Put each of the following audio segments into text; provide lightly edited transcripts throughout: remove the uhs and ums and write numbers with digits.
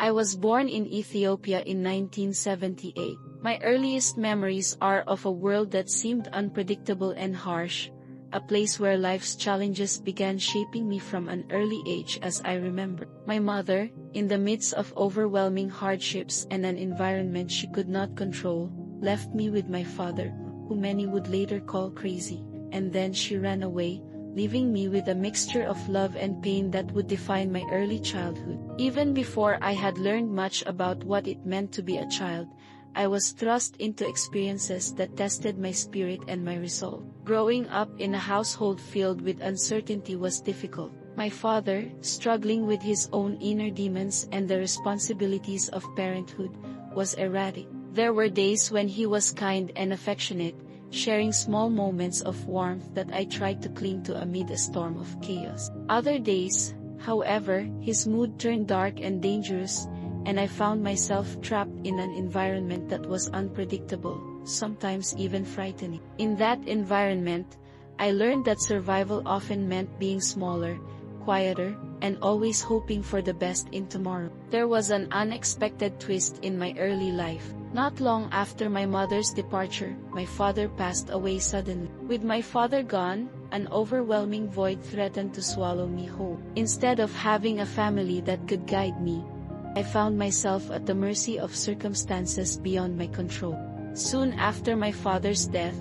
I was born in Ethiopia in 1978. My earliest memories are of a world that seemed unpredictable and harsh, a place where life's challenges began shaping me from an early age as I remember. My mother, in the midst of overwhelming hardships and an environment she could not control, left me with my father, who many would later call crazy, and then she ran away, leaving me with a mixture of love and pain that would define my early childhood. Even before I had learned much about what it meant to be a child, I was thrust into experiences that tested my spirit and my resolve. Growing up in a household filled with uncertainty was difficult. My father, struggling with his own inner demons and the responsibilities of parenthood, was erratic. There were days when he was kind and affectionate, sharing small moments of warmth that I tried to cling to amid a storm of chaos. Other days, however, his mood turned dark and dangerous, and I found myself trapped in an environment that was unpredictable, sometimes even frightening. In that environment, I learned that survival often meant being smaller, quieter, and always hoping for the best in tomorrow. There was an unexpected twist in my early life. Not long after my mother's departure, my father passed away suddenly. With my father gone, an overwhelming void threatened to swallow me whole. Instead of having a family that could guide me, I found myself at the mercy of circumstances beyond my control. Soon after my father's death,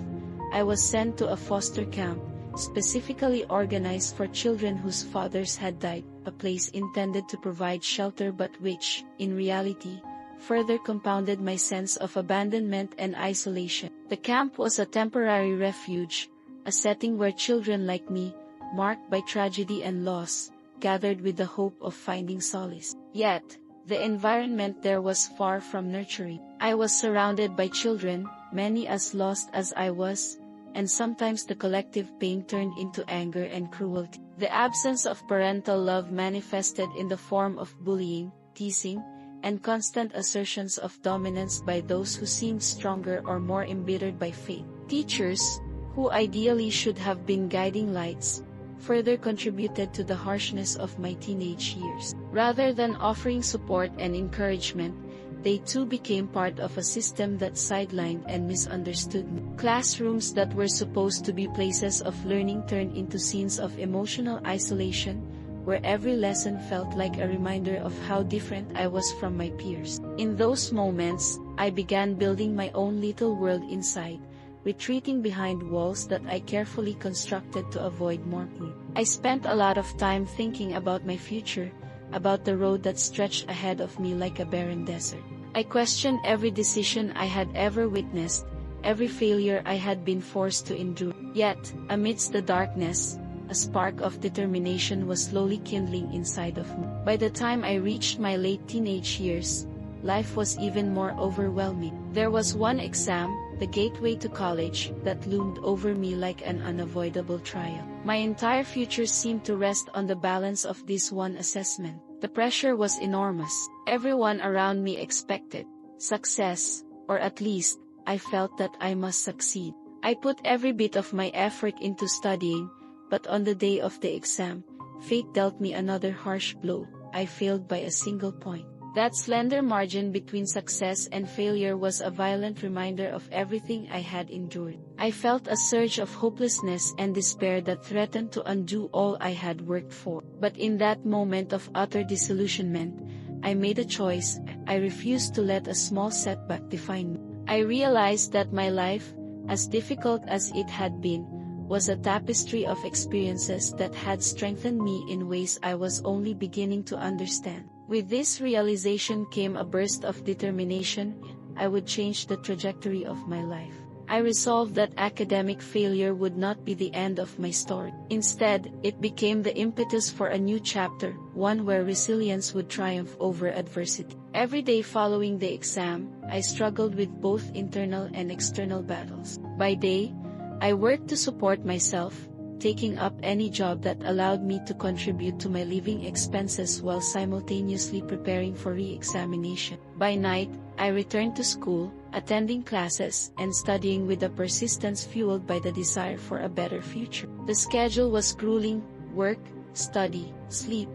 I was sent to a foster camp, specifically organized for children whose fathers had died, a place intended to provide shelter but which, in reality, further compounded my sense of abandonment and isolation. The camp was a temporary refuge, a setting where children like me, marked by tragedy and loss, gathered with the hope of finding solace. Yet, the environment there was far from nurturing. I was surrounded by children, many as lost as I was, and sometimes the collective pain turned into anger and cruelty. The absence of parental love manifested in the form of bullying, teasing, and constant assertions of dominance by those who seemed stronger or more embittered by fate. Teachers, who ideally should have been guiding lights, further contributed to the harshness of my teenage years. Rather than offering support and encouragement, they too became part of a system that sidelined and misunderstood me. Classrooms that were supposed to be places of learning turned into scenes of emotional isolation, where every lesson felt like a reminder of how different I was from my peers. In those moments, I began building my own little world inside, retreating behind walls that I carefully constructed to avoid more pain. I spent a lot of time thinking about my future, about the road that stretched ahead of me like a barren desert. I questioned every decision I had ever witnessed, every failure I had been forced to endure. Yet, amidst the darkness, a spark of determination was slowly kindling inside of me. By the time I reached my late teenage years, life was even more overwhelming. There was one exam, the gateway to college, that loomed over me like an unavoidable trial. My entire future seemed to rest on the balance of this one assessment. The pressure was enormous. Everyone around me expected success, or at least, I felt that I must succeed. I put every bit of my effort into studying, but on the day of the exam, fate dealt me another harsh blow. I failed by a single point. That slender margin between success and failure was a violent reminder of everything I had endured. I felt a surge of hopelessness and despair that threatened to undo all I had worked for. But in that moment of utter disillusionment, I made a choice. I refused to let a small setback define me. I realized that my life, as difficult as it had been, was a tapestry of experiences that had strengthened me in ways I was only beginning to understand. With this realization came a burst of determination. I would change the trajectory of my life. I resolved that academic failure would not be the end of my story. Instead, it became the impetus for a new chapter, one where resilience would triumph over adversity. Every day following the exam, I struggled with both internal and external battles. By day, I worked to support myself, taking up any job that allowed me to contribute to my living expenses while simultaneously preparing for re-examination. By night, I returned to school, attending classes and studying with a persistence fueled by the desire for a better future. The schedule was grueling: work, study, sleep,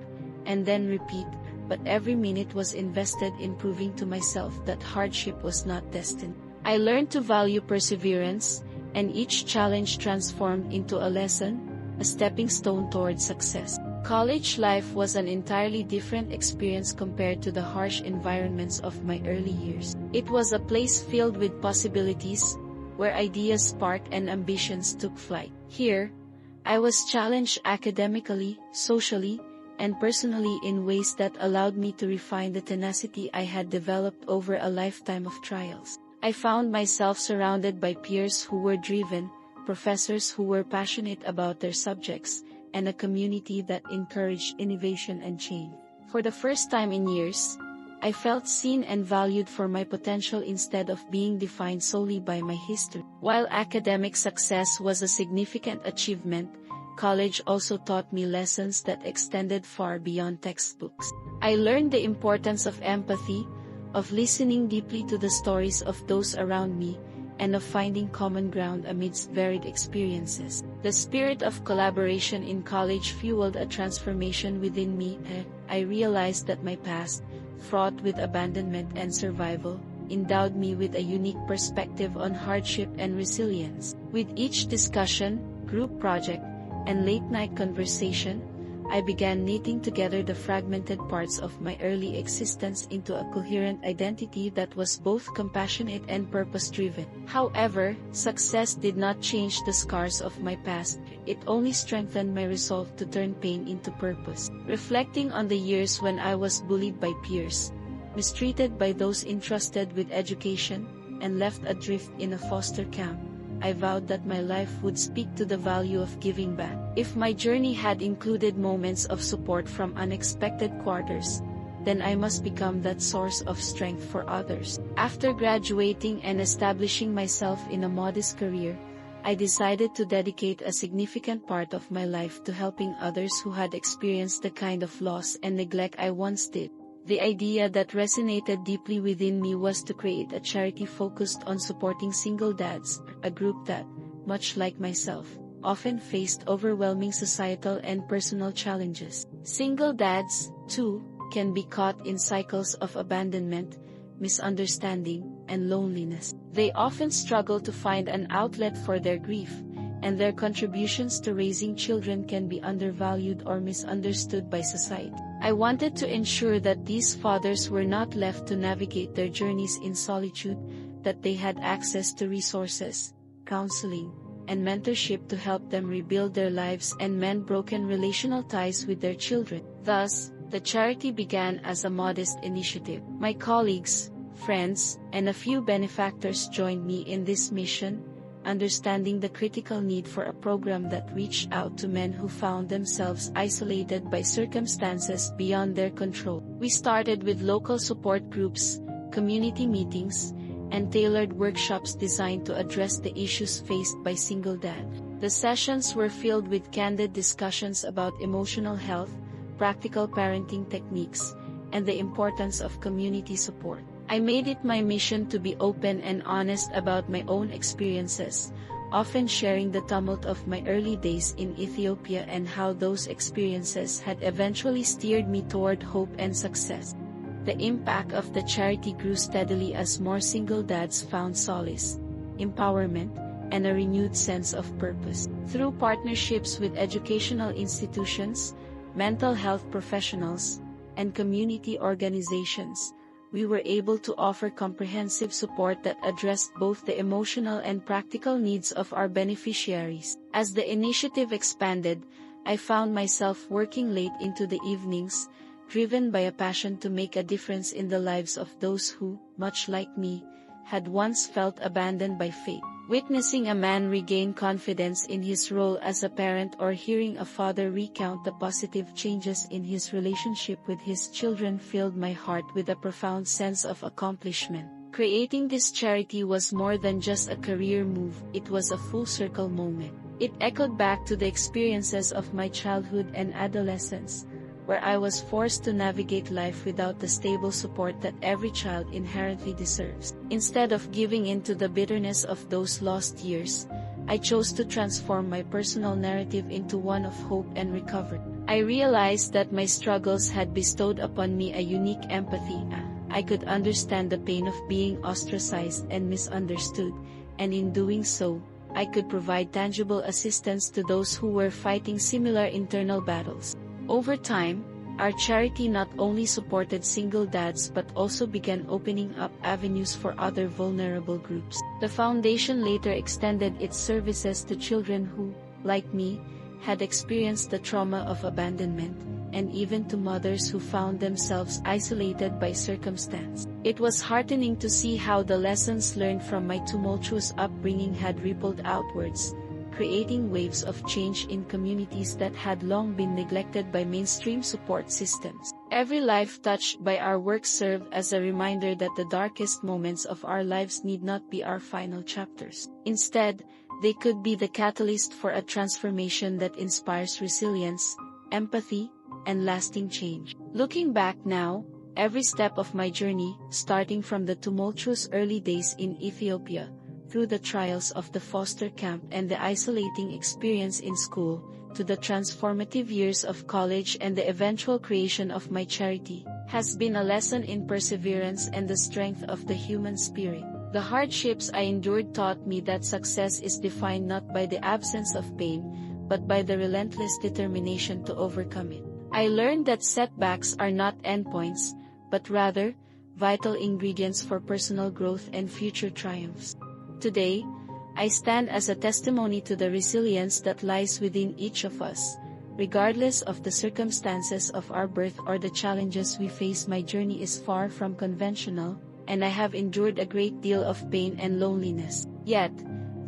and then repeat, but every minute was invested in proving to myself that hardship was not destined. I learned to value perseverance, and each challenge transformed into a lesson, a stepping stone toward success. College life was an entirely different experience compared to the harsh environments of my early years. It was a place filled with possibilities, where ideas sparked and ambitions took flight. Here, I was challenged academically, socially, and personally in ways that allowed me to refine the tenacity I had developed over a lifetime of trials. I found myself surrounded by peers who were driven, professors who were passionate about their subjects, and a community that encouraged innovation and change. For the first time in years, I felt seen and valued for my potential instead of being defined solely by my history. While academic success was a significant achievement, college also taught me lessons that extended far beyond textbooks. I learned the importance of empathy, of listening deeply to the stories of those around me, and of finding common ground amidst varied experiences. The spirit of collaboration in college fueled a transformation within me. I realized that my past, fraught with abandonment and survival, endowed me with a unique perspective on hardship and resilience. With each discussion, group project, and late-night conversation, I began knitting together the fragmented parts of my early existence into a coherent identity that was both compassionate and purpose-driven. However, success did not change the scars of my past, it only strengthened my resolve to turn pain into purpose. Reflecting on the years when I was bullied by peers, mistreated by those entrusted with education, and left adrift in a foster camp, I vowed that my life would speak to the value of giving back. If my journey had included moments of support from unexpected quarters, then I must become that source of strength for others. After graduating and establishing myself in a modest career, I decided to dedicate a significant part of my life to helping others who had experienced the kind of loss and neglect I once did. The idea that resonated deeply within me was to create a charity focused on supporting single dads, a group that, much like myself, often faced overwhelming societal and personal challenges. Single dads, too, can be caught in cycles of abandonment, misunderstanding, and loneliness. They often struggle to find an outlet for their grief, and their contributions to raising children can be undervalued or misunderstood by society. I wanted to ensure that these fathers were not left to navigate their journeys in solitude, that they had access to resources, counseling, and mentorship to help them rebuild their lives and mend broken relational ties with their children. Thus, the charity began as a modest initiative. My colleagues, friends, and a few benefactors joined me in this mission, understanding the critical need for a program that reached out to men who found themselves isolated by circumstances beyond their control. We started with local support groups, community meetings, and tailored workshops designed to address the issues faced by single dads. The sessions were filled with candid discussions about emotional health, practical parenting techniques, and the importance of community support. I made it my mission to be open and honest about my own experiences, often sharing the tumult of my early days in Ethiopia and how those experiences had eventually steered me toward hope and success. The impact of the charity grew steadily as more single dads found solace, empowerment, and a renewed sense of purpose. Through partnerships with educational institutions, mental health professionals, and community organizations, we were able to offer comprehensive support that addressed both the emotional and practical needs of our beneficiaries. As the initiative expanded, I found myself working late into the evenings, driven by a passion to make a difference in the lives of those who, much like me, had once felt abandoned by fate. Witnessing a man regain confidence in his role as a parent or hearing a father recount the positive changes in his relationship with his children filled my heart with a profound sense of accomplishment. Creating this charity was more than just a career move, it was a full-circle moment. It echoed back to the experiences of my childhood and adolescence, where I was forced to navigate life without the stable support that every child inherently deserves. Instead of giving in to the bitterness of those lost years, I chose to transform my personal narrative into one of hope and recovery. I realized that my struggles had bestowed upon me a unique empathy. I could understand the pain of being ostracized and misunderstood, and in doing so, I could provide tangible assistance to those who were fighting similar internal battles. Over time, our charity not only supported single dads but also began opening up avenues for other vulnerable groups. The foundation later extended its services to children who, like me, had experienced the trauma of abandonment, and even to mothers who found themselves isolated by circumstance. It was heartening to see how the lessons learned from my tumultuous upbringing had rippled outwards, creating waves of change in communities that had long been neglected by mainstream support systems. Every life touched by our work served as a reminder that the darkest moments of our lives need not be our final chapters. Instead, they could be the catalyst for a transformation that inspires resilience, empathy, and lasting change. Looking back now, every step of my journey, starting from the tumultuous early days in Ethiopia, through the trials of the foster camp and the isolating experience in school, to the transformative years of college and the eventual creation of my charity, has been a lesson in perseverance and the strength of the human spirit. The hardships I endured taught me that success is defined not by the absence of pain, but by the relentless determination to overcome it. I learned that setbacks are not endpoints, but rather, vital ingredients for personal growth and future triumphs. Today, I stand as a testimony to the resilience that lies within each of us. Regardless of the circumstances of our birth or the challenges we face, my journey is far from conventional, and I have endured a great deal of pain and loneliness. Yet,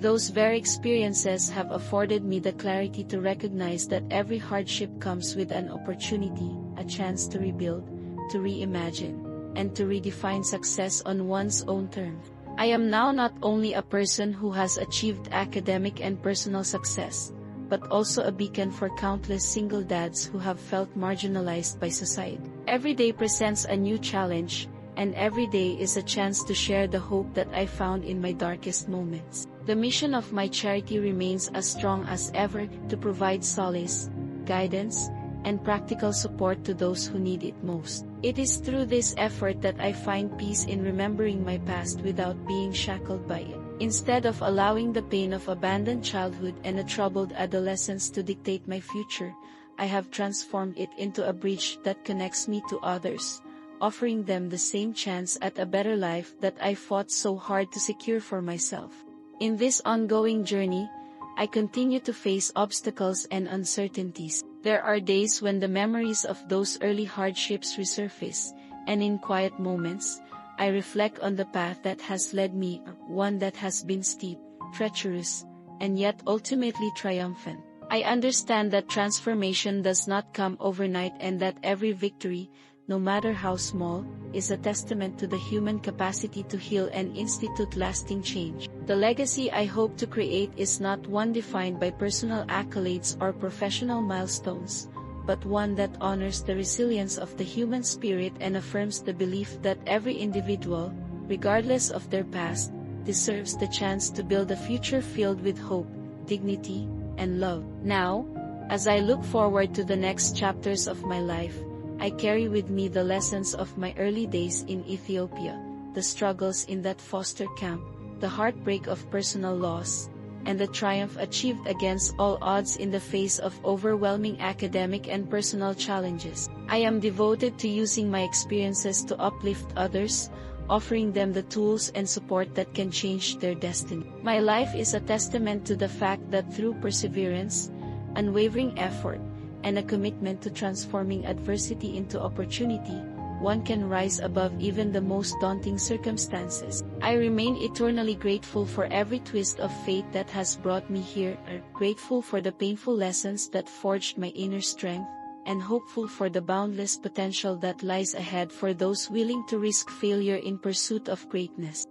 those very experiences have afforded me the clarity to recognize that every hardship comes with an opportunity, a chance to rebuild, to reimagine, and to redefine success on one's own terms. I am now not only a person who has achieved academic and personal success, but also a beacon for countless single dads who have felt marginalized by society. Every day presents a new challenge, and every day is a chance to share the hope that I found in my darkest moments. The mission of my charity remains as strong as ever, to provide solace, guidance, and practical support to those who need it most. It is through this effort that I find peace in remembering my past without being shackled by it. Instead of allowing the pain of abandoned childhood and a troubled adolescence to dictate my future, I have transformed it into a bridge that connects me to others, offering them the same chance at a better life that I fought so hard to secure for myself. In this ongoing journey, I continue to face obstacles and uncertainties. There are days when the memories of those early hardships resurface, and in quiet moments, I reflect on the path that has led me, one that has been steep, treacherous, and yet ultimately triumphant. I understand that transformation does not come overnight and that every victory, no matter how small, is a testament to the human capacity to heal and institute lasting change. The legacy I hope to create is not one defined by personal accolades or professional milestones, but one that honors the resilience of the human spirit and affirms the belief that every individual, regardless of their past, deserves the chance to build a future filled with hope, dignity, and love. Now, as I look forward to the next chapters of my life, I carry with me the lessons of my early days in Ethiopia, the struggles in that foster camp, the heartbreak of personal loss, and the triumph achieved against all odds in the face of overwhelming academic and personal challenges. I am devoted to using my experiences to uplift others, offering them the tools and support that can change their destiny. My life is a testament to the fact that through perseverance, unwavering effort, and a commitment to transforming adversity into opportunity, one can rise above even the most daunting circumstances. I remain eternally grateful for every twist of fate that has brought me here, grateful for the painful lessons that forged my inner strength, and hopeful for the boundless potential that lies ahead for those willing to risk failure in pursuit of greatness.